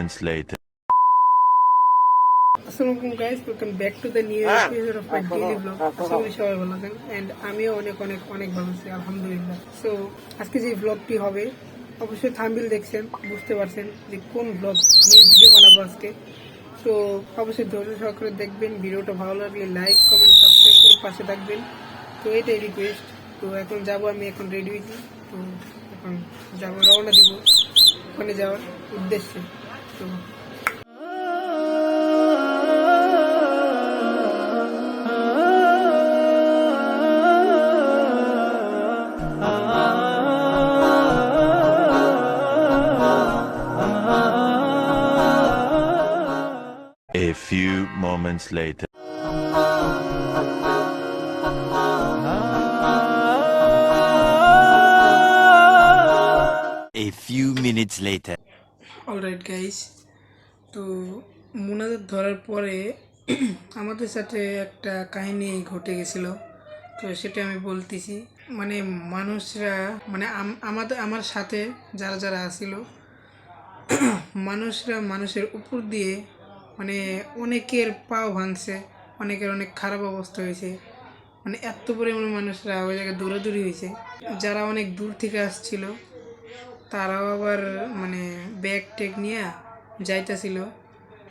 moments later. Assalamualaikum guys, welcome back to the new episode of my daily vlog. আশা করি সবাই ভালো আছেন and আমিও অনেক ভালো আছি আলহামদুলিল্লাহ। সো আজকে যে ব্লগটি হবে অবশ্যই থাম্বনেল দেখছেন, বুঝতে পারছেন যে কোন ব্লগ নিয়ে ভিডিও বানাবো আজকে। সো অবশ্যই ধৈর্য সহকারে দেখবেন, ভিডিওটা ভালো লাগলে লাইক কমেন্ট সাবস্ক্রাইব করে পাশে থাকবেন। তো এটাই রিকোয়েস্ট। তো এখন যাব, আমি এখন রেডি হয়েছি, তো এখন যাবো, রওনা দিব ওখানে যাওয়ার উদ্দেশ্যে। তো A few moments later. A few minutes later. Alright guys, তো মোনাজাত ধরার পরে আমাদের সাথে একটা কাহিনী ঘটে গেছিল। তো সেটা আমি বলতেছি, মানে মানুষরা মানে আমার সাথে যারা যারা আসিল মানুষরা মানুষের উপর দিয়ে মানে অনেকের পাও ভাঙছে, অনেকের অনেক খারাপ অবস্থা হয়েছে। মানে এত পরিমাণে মানুষরা ওই জায়গায় দৌড়াদৌড়ি হয়েছে। যারা অনেক দূর থেকে আসছিল তারাও আবার মানে ব্যাগ ট্যাগ নিয়ে যাইতেছিল।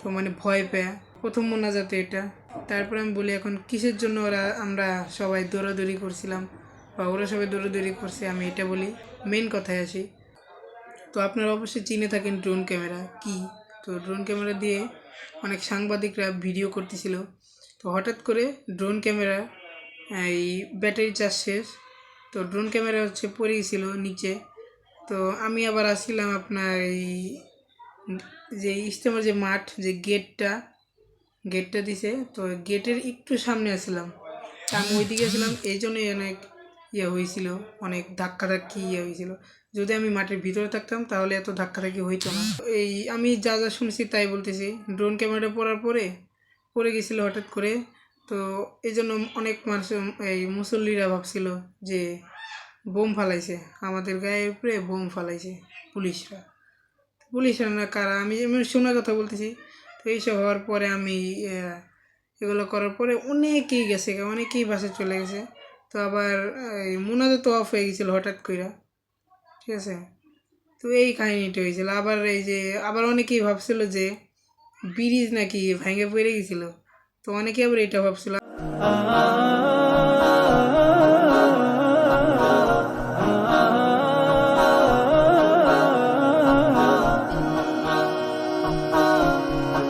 তো মানে ভয় পেয়ে প্রথম মোনাজাতে এটা। তারপরে আমি বলি এখন কিসের জন্য আমরা সবাই দৌড়াদৌড়ি করছিলাম বা ওরা সবাই দৌড়াদৌড়ি করছে, আমি এটা বলি। মেন কথায় আসি, তো আপনারা অবশ্যই চিনে থাকেন ড্রোন ক্যামেরা কি। তো ড্রোন ক্যামেরা দিয়ে অনেক সাংবাদিকরা ভিডিও করতেছিল। তো হঠাৎ করে ড্রোন ক্যামেরা এই ব্যাটারি চার্জ শেষ, তো ড্রোন ক্যামেরা পড়ে গেছিল নিচে। তো আমি আবার আসছিলাম আপনার এই যে ইজতেমার যে মাঠ, যে গেটটা দিছে, তো গেটের একটু সামনে আসছিলাম। আমি ওইদিকে আসলাম, এই জন্যই অনেক হয়েছিল, অনেক ধাক্কি হয়েছিল। যদি আমি মাঠের ভিতরে থাকতাম তাহলে এত ধাক্কি হইতো না। এই আমি যা যা শুনছি তাই বলতেছি। ড্রোন ক্যামেরাটা পড়ার পরে পড়ে গেছিলো হঠাৎ করে। তো এই জন্য অনেক মানুষ, এই মুসল্লিরা ভাবছিল যে বোম ফালাইছে, আমাদের গায়ের উপরে বোম ফালাইছে পুলিশরা না কারা, আমি শোনার কথা বলতেছি। তো এইসব হওয়ার পরে আমি এগুলো করার পরে অনেকেই গেছে, অনেকেই বাসে চলে গেছে। তো আবার এই মোনাজাত তো অফ হয়ে গেছিলো হঠাৎ করে, ঠিক আছে। তো এই কাহিনিটা হয়েছিল। আবার এই যে আবার অনেকেই ভাবছিল যে ব্রিজ নাকি ভেঙে পড়ে গেছিল, তো অনেকেই আবার এটা ভাবছিল।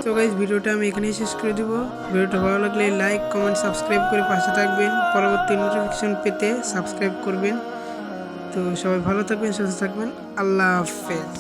তো গাইস, ভিডিওটা আমি এখানেই শেষ করে দিব। ভিডিওটা ভালো লাগলে লাইক কমেন্ট সাবস্ক্রাইব করে পাশে থাকবেন, পরবর্তী নোটিফিকেশন পেতে সাবস্ক্রাইব করবেন। তো সবাই ভালো থাকবেন, সুস্থ থাকবেন, আল্লাহ হাফেজ।